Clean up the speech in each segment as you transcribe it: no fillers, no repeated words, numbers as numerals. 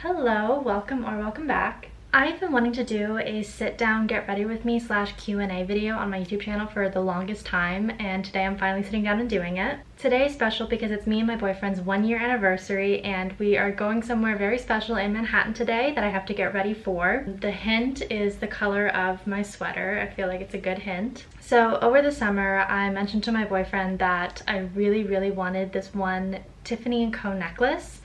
Hello, welcome or welcome back. I've been wanting to do a sit down, get ready with me / Q&A video on my YouTube channel for the longest time, and today I'm finally sitting down and doing it. Today is special because it's me and my boyfriend's 1-year anniversary, and we are going somewhere very special in Manhattan today that I have to get ready for. The hint is the color of my sweater. I feel like it's a good hint. So over the summer, I mentioned to my boyfriend that I really wanted this one Tiffany Co necklace,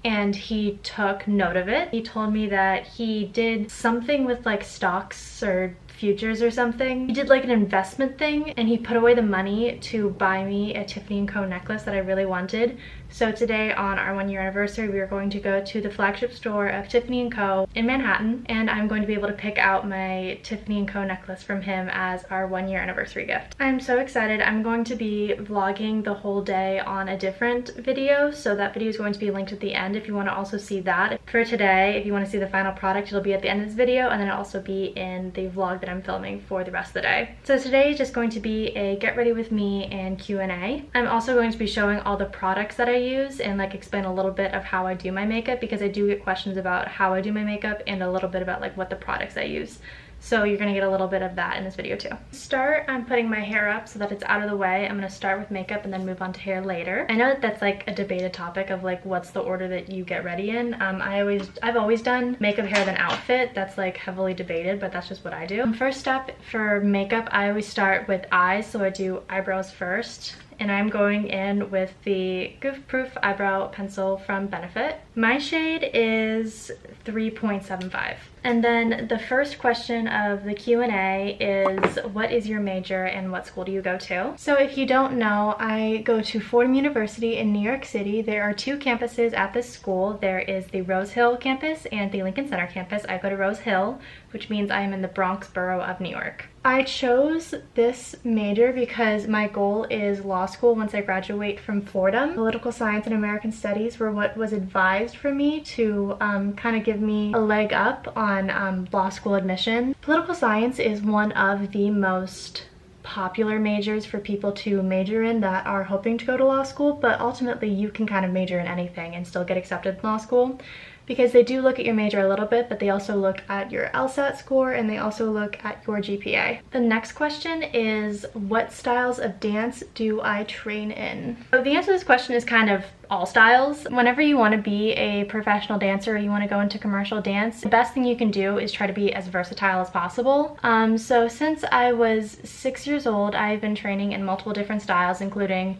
and he took note of it. He told me that he did something with like stocks or futures or something. He did like an investment thing, and he put away the money to buy me a Tiffany Co necklace that I really wanted. So today on our 1-year anniversary, we are going to go to the flagship store of Tiffany Co in Manhattan, and I'm going to be able to pick out my Tiffany Co necklace from him as our 1-year anniversary gift. I'm so excited. I'm going to be vlogging the whole day on a different video, so that video is going to be linked at the end if you want to also see that. For today, if you want to see the final product, it'll be at the end of this video, and then it'll also be in the vlog that I'm filming for the rest of the day. So today is just going to be a get ready with me and Q&A. I'm also going to be showing all the products that I use and like explain a little bit of how I do my makeup, because I do get questions about how I do my makeup and a little bit about like what the products I use. So you're gonna get a little bit of that in this video too. To start, I'm putting my hair up so that it's out of the way. I'm gonna start with makeup and then move on to hair later. I know that that's like a debated topic of like what's the order that you get ready in. I've always done makeup, hair, then outfit. That's like heavily debated, but that's just what I do. First up for makeup, I always start with eyes, so I do eyebrows first. And I'm going in with the Goof Proof Eyebrow Pencil from Benefit. My shade is 3.75. And then the first question of the Q&A is, what is your major and what school do you go to? So if you don't know, I go to Fordham University in New York City. There are 2 campuses at this school. There is the Rose Hill campus and the Lincoln Center campus. I go to Rose Hill, which means I am in the Bronx borough of New York. I chose this major because my goal is law school once I graduate from Fordham. Political science and American studies were what was advised for me to kind of give me a leg up on law school admission. Political science is one of the most popular majors for people to major in that are hoping to go to law school, but ultimately you can kind of major in anything and still get accepted in law school, because they do look at your major a little bit, but they also look at your LSAT score and they also look at your GPA. The next question is, what styles of dance do I train in? So the answer to this question is kind of all styles. Whenever you want to be a professional dancer or you want to go into commercial dance, the best thing you can do is try to be as versatile as possible. So since I was 6 years old, I've been training in multiple different styles, including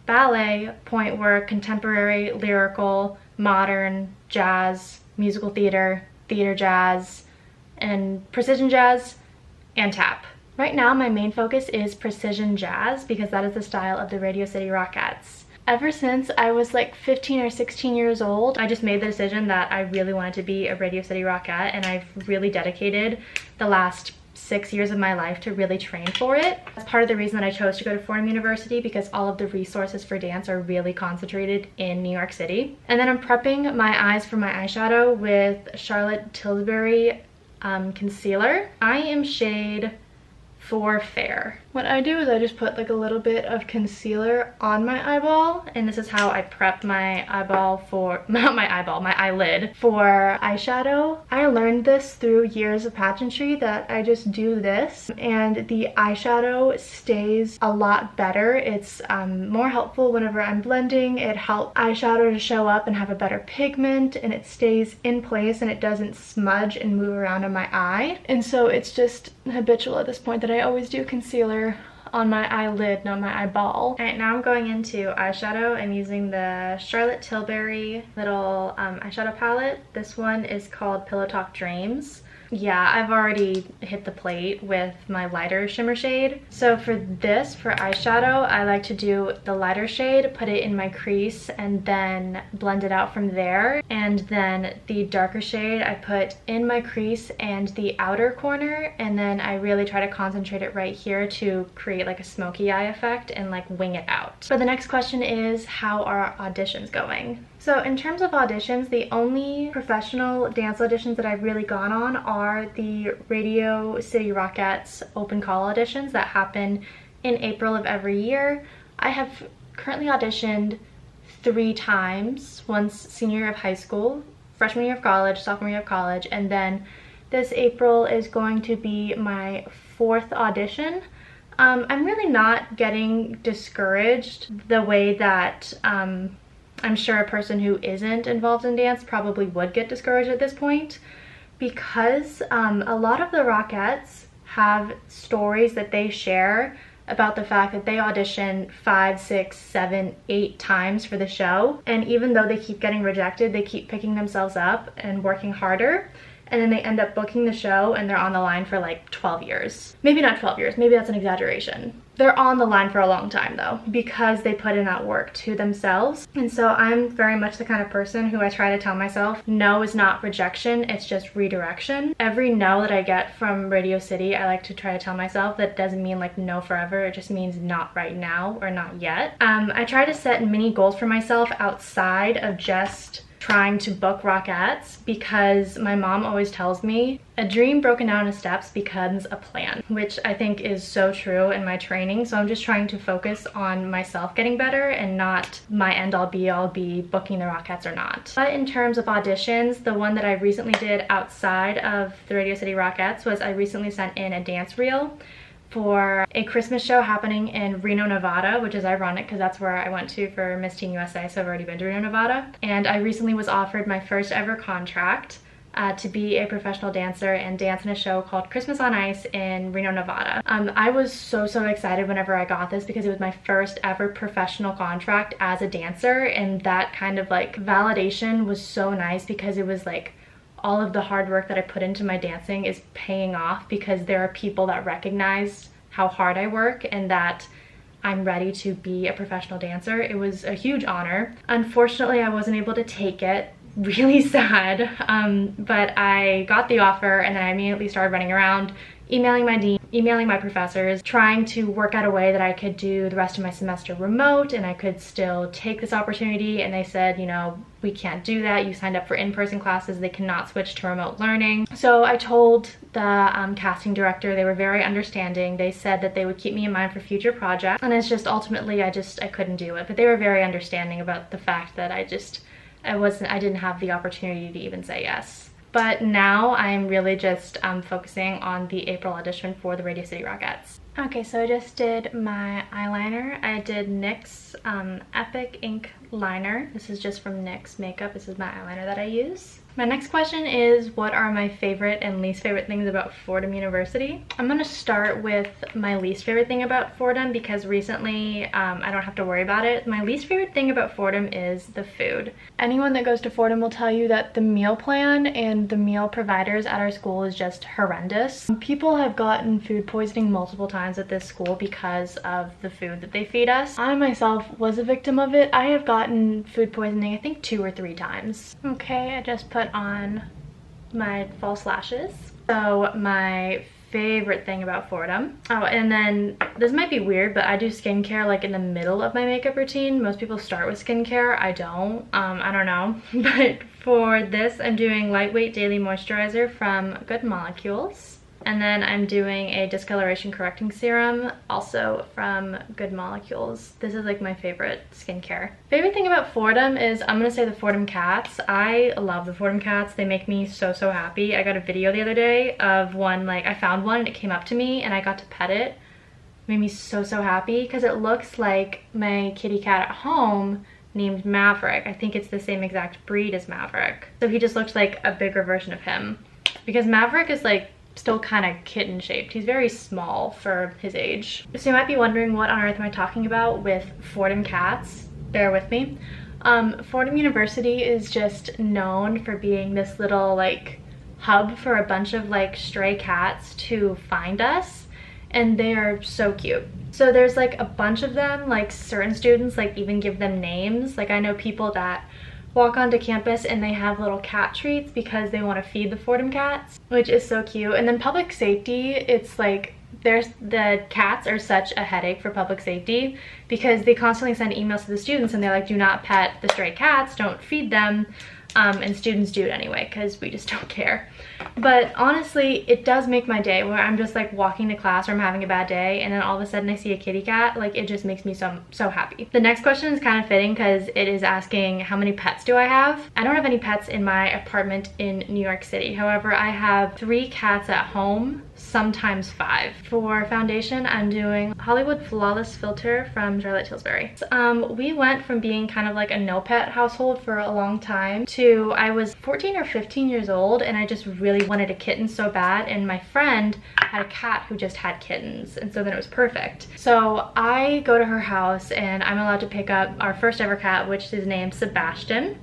ballet, point work, contemporary, lyrical, modern, jazz, musical theater, theater jazz, and precision jazz, and tap. Right now, my main focus is precision jazz because that is the style of the Radio City Rockettes. Ever since I was like 15 or 16 years old, I just made the decision that I really wanted to be a Radio City Rockette, and I've really dedicated the last 6 years of my life to really train for it. That's part of the reason that I chose to go to Fordham University, because all of the resources for dance are really concentrated in New York City. And then I'm prepping my eyes for my eyeshadow with Charlotte Tilbury concealer. I am shade 4 Fair. What I do is I just put like a little bit of concealer on my eyeball, and this is how I prep my eyeball for, not my eyeball, my eyelid for eyeshadow. I learned this through years of pageantry, that I just do this and the eyeshadow stays a lot better. It's more helpful whenever I'm blending. It helps eyeshadow to show up and have a better pigment, and it stays in place and it doesn't smudge and move around on my eye. And so it's just habitual at this point that I always do concealer on my eyelid, not my eyeball. Alright, now I'm going into eyeshadow. I'm using the Charlotte Tilbury little eyeshadow palette. This one is called Pillow Talk Dreams. Yeah, I've already hit the plate with my lighter shimmer shade. So for this, for eyeshadow, I like to do the lighter shade, put it in my crease, and then blend it out from there. And then the darker shade I put in my crease and the outer corner, and then I really try to concentrate it right here to create like a smoky eye effect and like wing it out. So the next question is, how are auditions going? So in terms of auditions, the only professional dance auditions that I've really gone on are the Radio City Rockettes open call auditions that happen in April of every year. I have currently auditioned 3 times, once senior year of high school, freshman year of college, sophomore year of college, and then this April is going to be my 4th audition. I'm really not getting discouraged the way that I'm sure a person who isn't involved in dance probably would get discouraged at this point, because a lot of the Rockettes have stories that they share about the fact that they audition 5, 6, 7, 8 times for the show, and even though they keep getting rejected, they keep picking themselves up and working harder, and then they end up booking the show and they're on the line for like 12 years. Maybe not 12 years, maybe that's an exaggeration. They're on the line for a long time though, because they put in that work to themselves. And so I'm very much the kind of person who I try to tell myself, no is not rejection, it's just redirection. Every no that I get from Radio City, I like to try to tell myself that doesn't mean like no forever, it just means not right now or not yet. I try to set mini goals for myself outside of just trying to book Rockettes, because my mom always tells me a dream broken down into steps becomes a plan, which I think is so true in my training. So I'm just trying to focus on myself getting better and not my end all be all be booking the Rockettes or not. But in terms of auditions, the one that I recently did outside of the Radio City Rockettes was I recently sent in a dance reel for a Christmas show happening in Reno, Nevada, which is ironic because that's where I went to for Miss Teen USA, so I've already been to Reno, Nevada. And I recently was offered my first ever contract to be a professional dancer and dance in a show called Christmas on Ice in Reno, Nevada. I was so excited whenever I got this, because it was my first ever professional contract as a dancer, and that kind of like validation was so nice, because it was like all of the hard work that I put into my dancing is paying off, because there are people that recognize how hard I work and that I'm ready to be a professional dancer. It was a huge honor. Unfortunately, I wasn't able to take it. Really sad, but I got the offer, and then I immediately started running around, emailing my dean, emailing my professors, trying to work out a way that I could do the rest of my semester remote and I could still take this opportunity. And they said, you know, we can't do that. You signed up for in-person classes. They cannot switch to remote learning. So I told the casting director. They were very understanding. They said that they would keep me in mind for future projects. And it's just ultimately I couldn't do it. But they were very understanding about the fact that I didn't have the opportunity to even say yes. But now I'm really just focusing on the April audition for the Radio City Rockettes. Okay, so I just did my eyeliner. I did NYX Epic Ink Liner. This is just from NYX Makeup. This is my eyeliner that I use. My next question is, what are my favorite and least favorite things about Fordham University? I'm gonna start with my least favorite thing about Fordham, because recently I don't have to worry about it. My least favorite thing about Fordham is the food. Anyone that goes to Fordham will tell you that the meal plan and the meal providers at our school is just horrendous. People have gotten food poisoning multiple times at this school because of the food that they feed us. I myself was a victim of it. I have gotten food poisoning I think 2 or 3 times. Okay, I just put on my false lashes. So my favorite thing about Fordham. Oh, and then this might be weird, but I do skincare like in the middle of my makeup routine. Most people start with skincare. I don't. I don't know. But for this, I'm doing lightweight daily moisturizer from Good Molecules. And then I'm doing a discoloration correcting serum, also from Good Molecules. This is like my favorite skincare. Favorite thing about Fordham is, I'm gonna say the Fordham cats. I love the Fordham cats. They make me so happy. I got a video the other day of one, like I found one and it came up to me and I got to pet it. It made me so happy, because it looks like my kitty cat at home named Maverick. I think it's the same exact breed as Maverick. So he just looks like a bigger version of him, because Maverick is like still kind of kitten shaped. He's very small for his age. So you might be wondering, what on earth am I talking about with Fordham cats? Bear with me. Fordham University is just known for being this little like hub for a bunch of like stray cats to find us, and they are so cute. So there's like a bunch of them, like certain students like even give them names. Like I know people that walk onto campus and they have little cat treats because they want to feed the Fordham cats, which is so cute. And then public safety, it's like the cats are such a headache for public safety, because they constantly send emails to the students and they're like, do not pet the stray cats, don't feed them. and students do it anyway because we just don't care. But honestly, it does make my day where I'm just like walking to class or I'm having a bad day and then all of a sudden I see a kitty cat. Like, it just makes me so happy. The next question is kind of fitting because it is asking how many pets do I have. I don't have any pets in my apartment in New York City. However, I have 3 cats at home, sometimes 5. For foundation, I'm doing Hollywood Flawless Filter from Charlotte Tilbury. We went from being kind of like a no pet household for a long time to I was 14 or 15 years old and I just really wanted a kitten so bad, and my friend had a cat who just had kittens, and so then it was perfect. So I go to her house and I'm allowed to pick up our first ever cat, which is named Sebastian.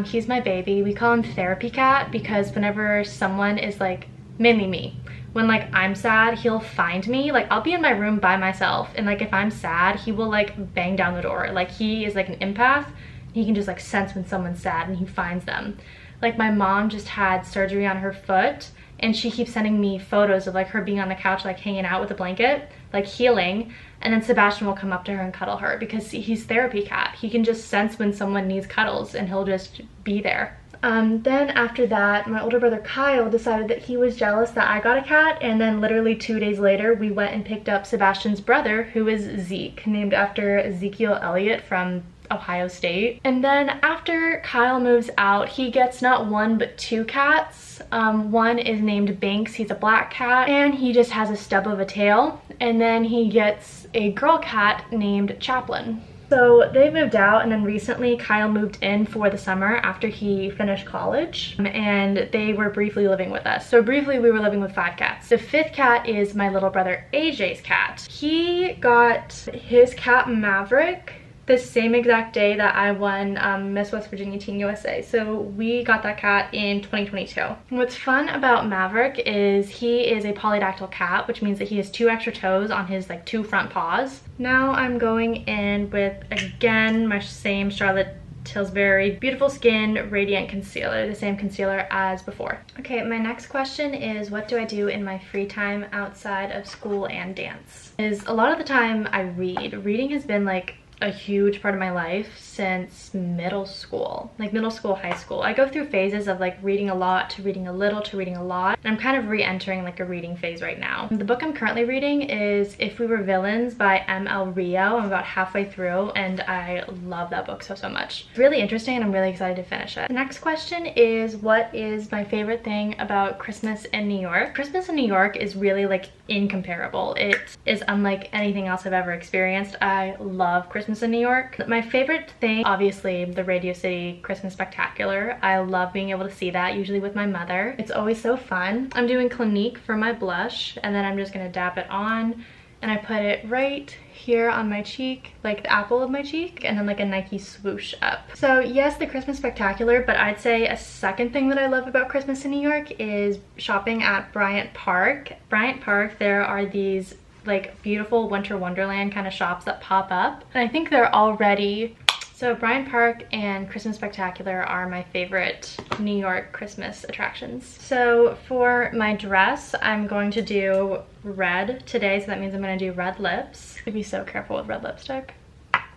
He's my baby. We call him Therapy Cat because whenever someone is like, mainly me, when like I'm sad, he'll find me. Like, I'll be in my room by myself and like if I'm sad, he will like bang down the door. Like, he is like an empath. He can just like sense when someone's sad and he finds them. Like, my mom just had surgery on her foot and she keeps sending me photos of like her being on the couch like hanging out with a blanket, like healing, and then Sebastian will come up to her and cuddle her because he's Therapy Cat. He can just sense when someone needs cuddles and he'll just be there. Then after that, my older brother Kyle decided that he was jealous that I got a cat, and then literally 2 days later we went and picked up Sebastian's brother, who is Zeke, named after Ezekiel Elliott from Ohio State. And then after Kyle moves out, he gets not 1 but 2 cats. One is named Banks. He's a black cat and he just has a stub of a tail. And then he gets a girl cat named Chaplin. So they moved out, and then recently Kyle moved in for the summer after he finished college, and they were briefly living with us. So briefly we were living with 5 cats. The 5th cat is my little brother AJ's cat. He got his cat Maverick the same exact day that I won Miss West Virginia Teen USA. So we got that cat in 2022. What's fun about Maverick is he is a polydactyl cat, which means that he has 2 extra toes on his like 2 front paws. Now I'm going in with, again, my same Charlotte Tilbury Beautiful Skin Radiant Concealer, the same concealer as before. Okay, my next question is, what do I do in my free time outside of school and dance? A lot of the time I read. Reading has been like a huge part of my life since middle school, like middle school, high school. I go through phases of like reading a lot to reading a little to reading a lot, and I'm kind of re-entering like a reading phase right now. The book I'm currently reading is If We Were Villains by M.L. Rio. I'm about halfway through and I love that book so much. It's really interesting and I'm really excited to finish it. The next question is, what is my favorite thing about Christmas in New York? Christmas in New York is really like incomparable. It is unlike anything else I've ever experienced. I love Christmas in New York. My favorite thing, obviously, the Radio City Christmas Spectacular. I love being able to see that, usually with my mother. It's always so fun. I'm doing Clinique for my blush, and then I'm just gonna dab it on, and I put it right here on my cheek, like the apple of my cheek, and then like a Nike swoosh up. So yes, the Christmas Spectacular, but I'd say a second thing that I love about Christmas in New York is shopping at Bryant Park. Bryant Park, there are these like beautiful winter wonderland kind of shops that pop up, and I think they're already, so Bryant Park and Christmas Spectacular are my favorite New York Christmas attractions. So for my dress, I'm going to do red today, so that means I'm going to do red lips. Be so careful with red lipstick.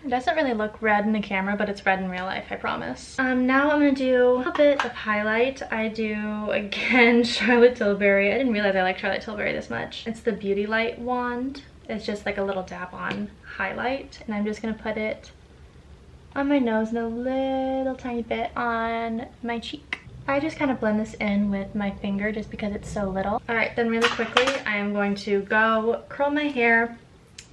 It doesn't really look red in the camera, but it's red in real life, I promise. Now I'm gonna do a little bit of highlight. I do, again, Charlotte Tilbury. I didn't realize I like Charlotte Tilbury this much. It's the Beauty Light wand. It's just like a little dab on highlight, and I'm just gonna put it on my nose and a little tiny bit on my cheek. I just kind of blend this in with my finger just because it's so little. All right, then really quickly, I am going to go curl my hair,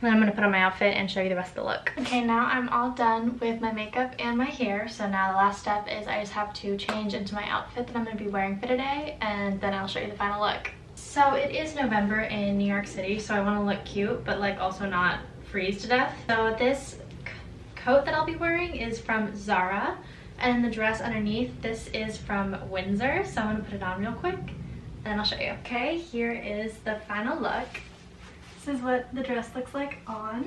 then I'm going to put on my outfit and show you the rest of the look. Okay, now I'm all done with my makeup and my hair. So now the last step is I just have to change into my outfit that I'm going to be wearing for today, and then I'll show you the final look. So it is November in New York City, so I want to look cute, but like also not freeze to death. So this coat that I'll be wearing is from Zara, and the dress underneath, this is from Windsor. So I'm going to put it on real quick, and then I'll show you. Okay, here is the final look. This is what the dress looks like on.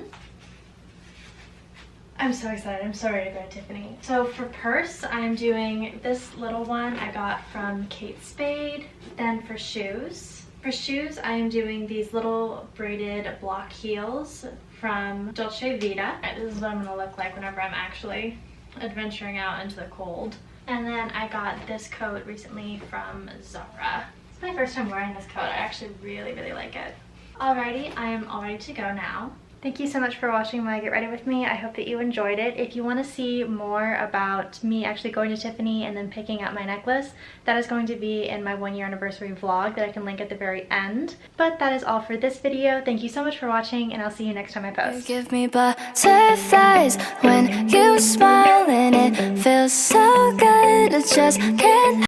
I'm so excited. I'm so ready to go to Tiffany. So for purse, I'm doing this little one I got from Kate Spade. Then for shoes, I am doing these little braided block heels from Dolce Vita. This is what I'm gonna look like whenever I'm actually adventuring out into the cold. And then I got this coat recently from Zara. It's my first time wearing this coat. I actually really, really like it. Alrighty, I am all ready to go now. Thank you so much for watching my Get Ready With Me. I hope that you enjoyed it. If you want to see more about me actually going to Tiffany and then picking up my necklace, that is going to be in my 1-year anniversary vlog that I can link at the very end. But that is all for this video. Thank you so much for watching, and I'll see you next time I post. You give me butterflies when you smile, and it feels so good. I just can't